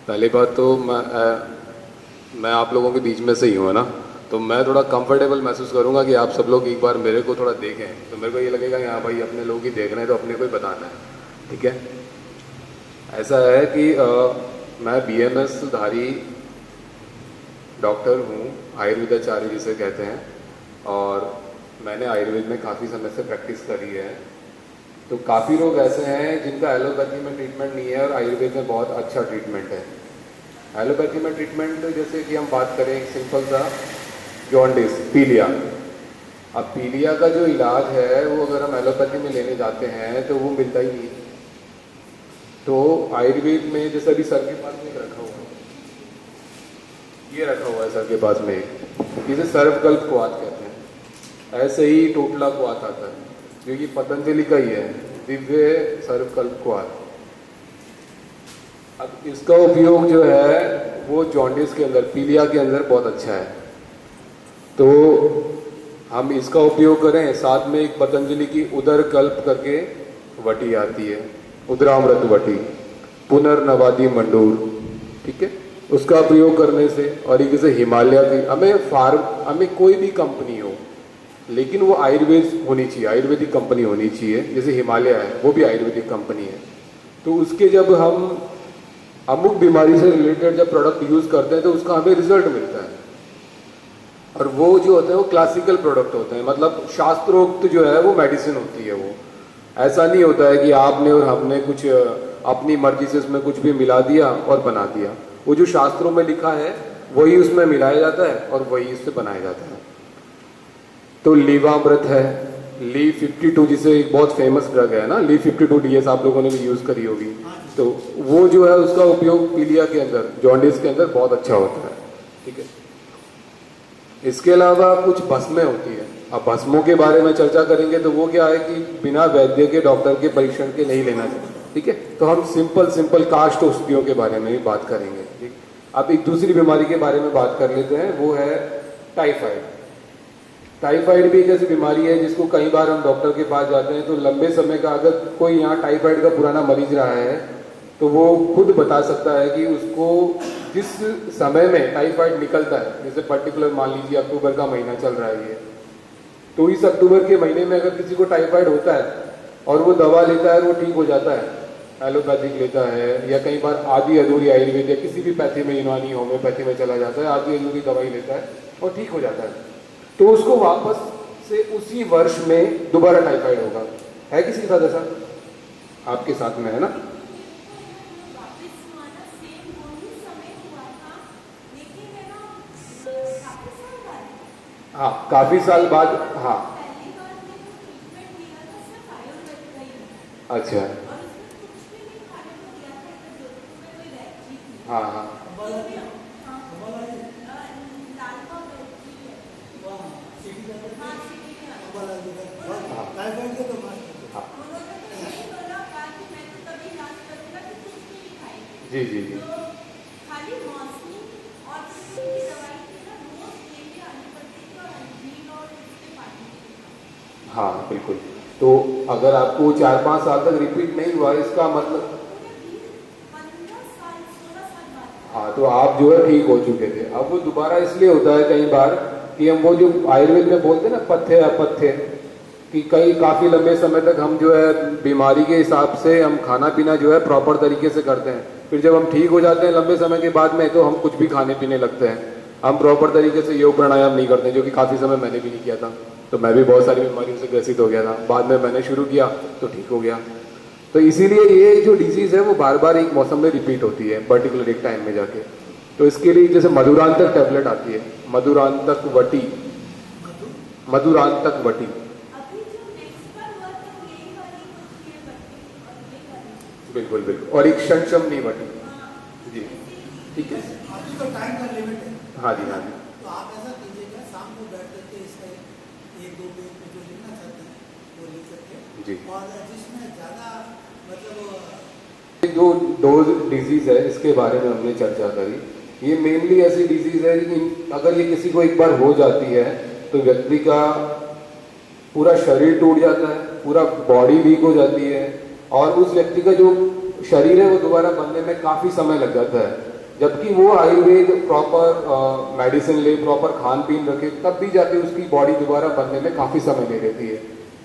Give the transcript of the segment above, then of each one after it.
पहली बात तो मैं आप लोगों के बीच में से ही हूँ, है ना। तो मैं थोड़ा कंफर्टेबल महसूस करूँगा कि आप सब लोग एक बार मेरे को थोड़ा देखें, तो मेरे को ये लगेगा कि हाँ भाई अपने लोग ही देख रहे हैं तो अपने को ही बताना है, ठीक है। ऐसा है कि मैं BMS धारी डॉक्टर हूँ, आयुर्वेदाचार्य जिसे कहते हैं, और मैंने आयुर्वेद में काफ़ी समय से प्रैक्टिस करी है। तो काफ़ी लोग ऐसे हैं जिनका एलोपैथी में ट्रीटमेंट नहीं है और आयुर्वेद में बहुत अच्छा ट्रीटमेंट है। एलोपैथी में ट्रीटमेंट जैसे कि हम बात करें एक सिंपल सा जॉन्डिस, पीलिया। अब पीलिया का जो इलाज है वो अगर हम एलोपैथी में लेने जाते हैं तो वो मिलता ही नहीं। तो आयुर्वेद में जैसे अभी सर के पास में एक रखा हुआ है, ये रखा हुआ है सर के पास में एक, इसे सर्वकल्प क्वाथ कहते हैं। ऐसे ही टोटला क्वाथ आता है जो कि पतंजलि का ही है, दिव्य सर्वकल्प क्वाथ। अब इसका उपयोग जो है वो जॉन्डिस के अंदर, पीलिया के अंदर बहुत अच्छा है। तो हम इसका उपयोग करें, साथ में एक पतंजलि की उदर कल्प करके वटी आती है, उदरामृत वटी, पुनर्नवादी मंडूर, ठीक है, उसका प्रयोग करने से। और एक जैसे हिमालय की, हमें कोई भी कंपनी हो लेकिन वो आयुर्वेद होनी चाहिए, आयुर्वेदिक कंपनी होनी चाहिए। जैसे हिमालय है वो भी आयुर्वेदिक कंपनी है। तो उसके जब हम अमुक बीमारी से रिलेटेड जब प्रोडक्ट यूज करते हैं तो उसका हमें रिजल्ट मिलता है। और वो जो होते हैं वो क्लासिकल प्रोडक्ट होते हैं, मतलब शास्त्रोक्त जो है वो मेडिसिन होती है। वो ऐसा नहीं होता है कि आपने और हमने कुछ अपनी मर्जी से उसमें कुछ भी मिला दिया और बना दिया। वो जो शास्त्रों में लिखा है वही उसमें मिलाया जाता है और वही उससे बनाया जाता है। तो लीवामृत है, Li52 जिसे एक बहुत फेमस ड्रग है ना, Li52DS, आप लोगों ने भी यूज करी होगी। तो वो जो है उसका उपयोग पीलिया के अंदर, जॉन्डिस के अंदर बहुत अच्छा होता है, ठीक है। इसके अलावा कुछ भस्में होती है। अब भस्मों के बारे में चर्चा करेंगे तो वो क्या है कि बिना वैद्य के, डॉक्टर के परीक्षण के नहीं लेना चाहिए, ठीक है। तो हम सिंपल काष्ठ औषधियों के बारे में भी बात करेंगे, ठीक। अब एक दूसरी बीमारी के बारे में बात कर लेते हैं, वो है टाइफाइड। टाइफाइड भी एक ऐसी बीमारी है जिसको कई बार हम डॉक्टर के पास जाते हैं तो लंबे समय का, अगर कोई यहाँ टाइफाइड का पुराना मरीज रहा है तो वो खुद बता सकता है कि उसको जिस समय में टाइफाइड निकलता है, जैसे पर्टिकुलर मान लीजिए अक्टूबर का महीना चल रहा है ये, तो इस अक्टूबर के महीने में अगर किसी को टाइफाइड होता है और वो दवा लेता है वो ठीक हो जाता है, एलोपैथिक लेता है या कई बार आधी अधूरी आयुर्वेद या किसी भी पैथी में, यूनानी, होम्योपैथी में चला जाता है, आधी अधूरी दवाई लेता है और ठीक हो जाता है। तो उसको वापस से उसी वर्ष में दोबारा टाइफाइड होगा। है किसी के साथ ऐसा? आपके साथ में है ना? हाँ, काफी साल बाद। हाँ, अच्छा, हाँ हाँ हाँ, जी जी जी, हाँ बिल्कुल। तो अगर आपको 4-5 साल तक रिपीट नहीं हुआ, इसका मतलब, हाँ, तो आप जो है ठीक हो चुके थे। अब वो दोबारा इसलिए होता है कई बार कि हम वो जो आयुर्वेद में बोलते हैं ना, पथ्य अपथ्य, कि कई काफ़ी लंबे समय तक हम जो है बीमारी के हिसाब से हम खाना पीना जो है प्रॉपर तरीके से करते हैं। फिर जब हम ठीक हो जाते हैं लंबे समय के बाद में तो हम कुछ भी खाने पीने लगते हैं, हम प्रॉपर तरीके से योग प्राणायाम नहीं करते, जो कि काफ़ी समय मैंने भी नहीं किया था। तो मैं भी बहुत सारी बीमारियों से ग्रसित हो गया था, बाद में मैंने शुरू किया तो ठीक हो गया। तो इसीलिए ये जो डिजीज़ है वो बार बार एक मौसम में रिपीट होती है, पर्टिकुलर एक टाइम में जाके। तो इसके लिए जैसे मधुरांतक टैबलेट आती है, मधुरांतक वटी, मधुरांतक वटी, बिल्कुल बिल्कुल, और एक शमशमनी वटी, जी, ठीक है। अभी तो टाइम का लिमिट है। हाँ जी, हाँ जी, तो आप ऐसा कीजिएगा, शाम को बैठ करके इसका एक दो पेज में जो लिखना चाहते हैं वो लिख सकते जी। हैं। और जिसमें ज़्यादा मतलब जो डोज डिजीज है इसके बारे में हमने चर्चा करी। ये मेनली ऐसी डिजीज है कि अगर ये किसी को एक बार हो जाती है तो व्यक्ति का पूरा शरीर टूट जाता है, पूरा बॉडी वीक हो जाती है और उस व्यक्ति का जो शरीर है वो दोबारा बनने में काफ़ी समय लग जाता है। जबकि वो आयुर्वेद प्रॉपर मेडिसिन ले, प्रॉपर खान पीन रखे, तब भी जाके उसकी बॉडी दोबारा बनने में काफ़ी समय ले लेती है।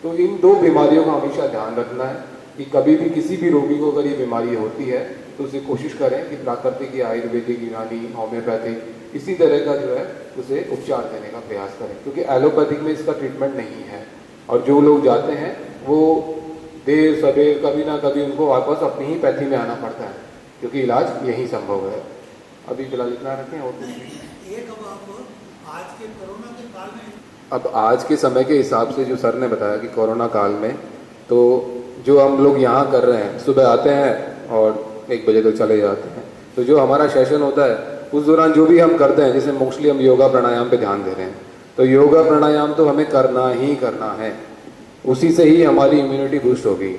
तो इन दो बीमारियों का हमेशा ध्यान रखना है कि कभी भी किसी भी रोगी को अगर ये बीमारी होती है तो उसे कोशिश करें कि प्राकृतिक या आयुर्वेदिक, यूनानी, होम्योपैथिक इसी तरह का जो है उसे उपचार देने का प्रयास करें, क्योंकि एलोपैथिक में इसका ट्रीटमेंट नहीं है। और जो लोग जाते हैं वो देर सवेर कभी ना कभी उनको वापस अपनी ही पैथी में आना पड़ता है, क्योंकि इलाज यही संभव है। अभी फिलहाल इतना रखें और कुछ नहीं। एक अब आप आज के कोरोना के काल में, अब आज के समय के हिसाब से जो सर ने बताया कि कोरोना काल में तो जो हम लोग यहाँ कर रहे हैं, सुबह आते हैं और 1 बजे तक चले जाते हैं, तो जो हमारा सेशन होता है उस दौरान जो भी हम करते हैं, जैसे मोस्टली हम योगा प्राणायाम पे ध्यान दे रहे हैं, तो योगा प्राणायाम तो हमें करना ही करना है, उसी से ही हमारी इम्यूनिटी बूस्ट होगी।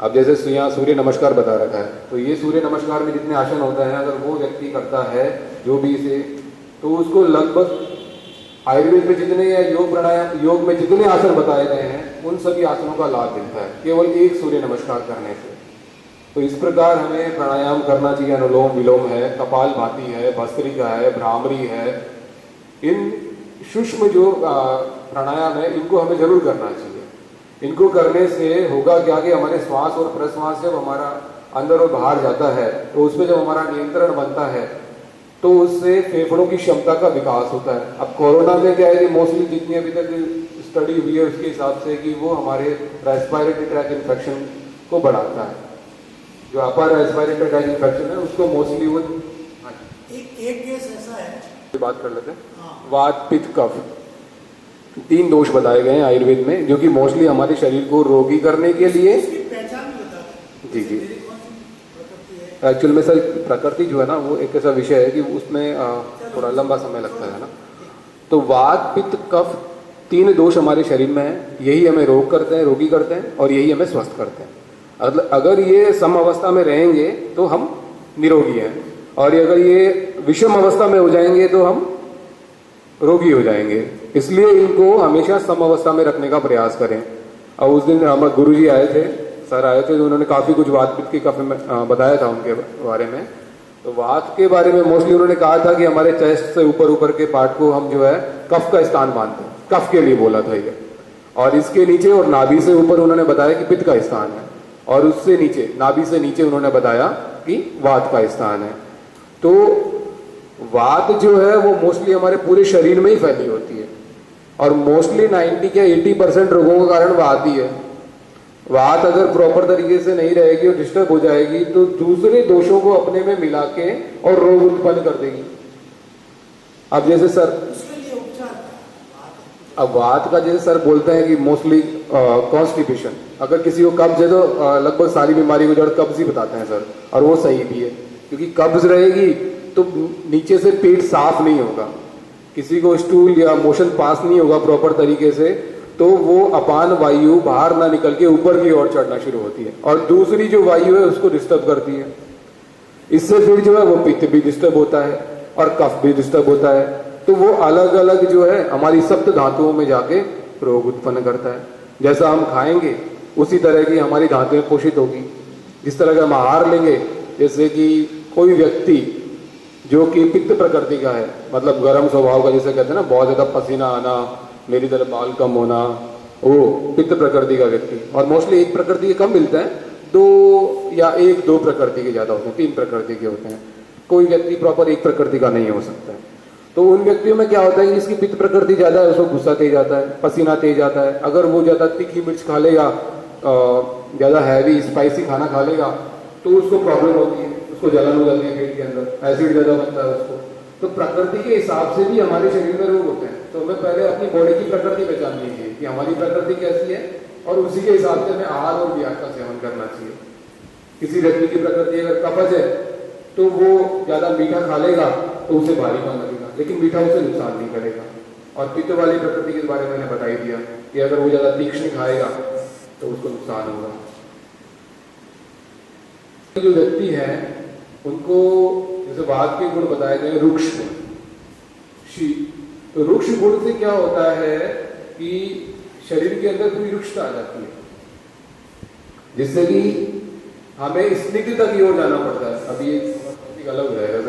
अब जैसे यहाँ सूर्य नमस्कार बता रखा है, तो ये सूर्य नमस्कार में जितने आसन होते हैं अगर वो व्यक्ति करता है जो भी इसे, तो उसको लगभग आयुर्वेद में जितने या योग प्राणायाम, योग में जितने आसन बताए गए हैं उन सभी आसनों का लाभ मिलता है केवल एक सूर्य नमस्कार करने से। तो इस प्रकार हमें प्राणायाम करना चाहिए। अनुलोम विलोम है, कपाल भाती है, भस्त्रिका है, भ्रामरी है, इन सूक्ष्म जो प्राणायाम है इनको हमें जरूर करना चाहिए। इनको करने से होगा क्या कि हमारे श्वास और प्रश्वास जब हमारा अंदर और बाहर जाता है तो उसमें जब हमारा नियंत्रण बनता है तो उससे फेफड़ों की क्षमता का विकास होता है। अब कोरोना में क्या है कि मोस्टली जितनी अभी तक स्टडी हुई है उसके हिसाब से कि वो हमारे रेस्पिरेटरी ट्रैक इन्फेक्शन को बढ़ाता है, जो अपर रेस्पिरेटरी ट्रैक इन्फेक्शन है उसको मोस्टली वो एक केस ऐसा है, बात कर लेते हैं। वात, पित्त, कफ, 3 दोष बताए गए हैं आयुर्वेद में जो कि मोस्टली हमारे शरीर को रोगी करने के लिए। इसकी पहचान भी बता दें। जी जी, मेरी कौन सी प्रकृति है? एक्चुअल में सर प्रकृति जो है ना वो एक ऐसा विषय है कि उसमें थोड़ा लंबा समय लगता है ना। तो वात, पित्त, कफ 3 दोष हमारे शरीर में है, यही हमें रोग करते हैं, रोगी करते हैं और यही हमें स्वस्थ करते हैं। अगर ये सम अवस्था में रहेंगे तो हम निरोगी हैं, और अगर ये विषम अवस्था में हो जाएंगे तो हम रोगी हो जाएंगे। इसलिए इनको हमेशा सम अवस्था में रखने का प्रयास करें। और उस दिन हमारे गुरुजी आए थे, सर आए थे, तो उन्होंने काफी कुछ वात पित्त के कफ में बताया था उनके बारे में। तो वात के बारे में मोस्टली उन्होंने कहा था कि हमारे चेस्ट से ऊपर के पार्ट को हम जो है कफ का स्थान मानते हैं, कफ के लिए बोला था ये। और इसके नीचे और नाभि से ऊपर उन्होंने बताया कि पित्त का स्थान है, और उससे नीचे नाभि से नीचे उन्होंने बताया कि वात का स्थान है। तो वात जो है वो मोस्टली हमारे पूरे शरीर में ही फैली होती है, और मोस्टली 90 या 80% रोगों का कारण वात ही है। वात अगर प्रॉपर तरीके से नहीं रहेगी और डिस्टर्ब हो जाएगी तो दूसरे दोषों को अपने में मिला के और रोग उत्पन्न कर देगी। अब जैसे सर, उसके लिए उपचार क्या है? अब वात का जैसे सर बोलते हैं कि मोस्टली कॉन्स्टिपेशन, अगर किसी को कब्ज है तो लगभग सारी बीमारी को जड़ कब्ज ही बताते हैं सर, और वो सही भी है, क्योंकि कब्ज रहेगी तो नीचे से पेट साफ नहीं होगा, किसी को स्टूल या मोशन पास नहीं होगा प्रॉपर तरीके से, तो वो अपान वायु बाहर ना निकल के ऊपर की ओर चढ़ना शुरू होती है, और दूसरी जो वायु है उसको डिस्टर्ब करती है। इससे फिर जो है वो पित्त भी डिस्टर्ब होता है और कफ भी डिस्टर्ब होता है, तो वो अलग अलग जो है हमारी सप्त धातुओं में जाके रोग उत्पन्न करता है। जैसा हम खाएंगे उसी तरह की हमारी धातुएं पोषित होगी। जिस तरह का हम आहार लेंगे, जैसे कि कोई व्यक्ति जो कि पित्त प्रकृति का है, मतलब गर्म स्वभाव का, जैसे कहते हैं ना बहुत ज्यादा पसीना आना, मेरी तरह बाल कम होना, वो पित्त प्रकृति का व्यक्ति। और मोस्टली एक प्रकृति के कम मिलते हैं, 2 या 1-2 प्रकृति के ज्यादा होते हैं, 3 प्रकृति के होते हैं। कोई व्यक्ति प्रॉपर एक प्रकृति का नहीं हो सकता है। तो उन व्यक्तियों में क्या होता है कि जिसकी पित्त प्रकृति ज्यादा है उसको गुस्सा तेज आता है, पसीना तेज आता है। अगर वो ज्यादा तीखी मिर्च खा लेगा, ज्यादा हैवी स्पाइसी खाना खा लेगा तो उसको प्रॉब्लम होती है, उसको जलन हो जाती है पेट के अंदर, एसिड ज्यादा बनता है उसको। तो प्रकृति के हिसाब से भी हमारे शरीर में रोग होते हैं। तो हमें पहले अपनी बॉडी की प्रकृति पहचान लीजिए कि हमारी प्रकृति कैसी है, और उसी के हिसाब से हमें आहार और व्यायाम का सेवन करना चाहिए। किसी व्यक्ति की प्रकृति अगर कफज है तो वो ज्यादा मीठा खा लेगा तो उसे भारीपन लगेगा, लेकिन मीठा उसे नुकसान नहीं करेगा। और पित्त वाली प्रकृति के बारे में मैंने बता ही दिया कि अगर वो ज्यादा तीक्ष्ण खाएगा तो उसको नुकसान होगा। जो व्यक्ति है उनको जैसे वात के गुण बताए गए, रुक्ष गुण, तो रुक्ष गुण से क्या होता है कि शरीर के अंदर पूरी रुक्षता आ जाती है, जिससे कि हमें स्निग्धता की ओर जाना पड़ता है। अभी एक अलग रहेगा